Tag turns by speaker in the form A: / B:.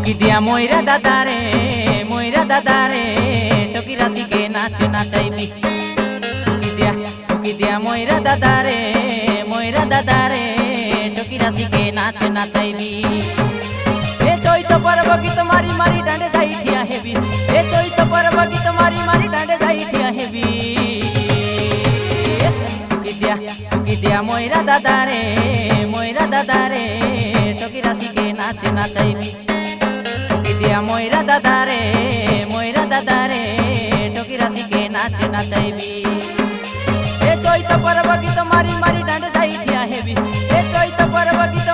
A: ঠুকি দিয়া ময়রা দাদারে টকি রাশিকে নাচ নাচাইবি। ঠুকি দিয়া ময়রা দাদারে টকি রাশিকে নাচ নাচাইবি। এ চৈত পর্ব গীত মারি মারি ডাঁডে যাই ঠিয়া হেবি। এ চৈত পর্ব গীত মারি মারি ডাঁডে যাই ঠিয়া হেবি। ঠুকি দিয়া ময়রা দাদারে টকি রাশিকে নাচ নাচাইবি। ঠুকি দিয়া ময়রা দাদারে টকি রাশিকে নাচ নাচাইবি। এ চৈত পর্ব গীত মারি মারি ডাঁডে যাই ঠিয়া হেবি। এ চৈত পর্ব গীত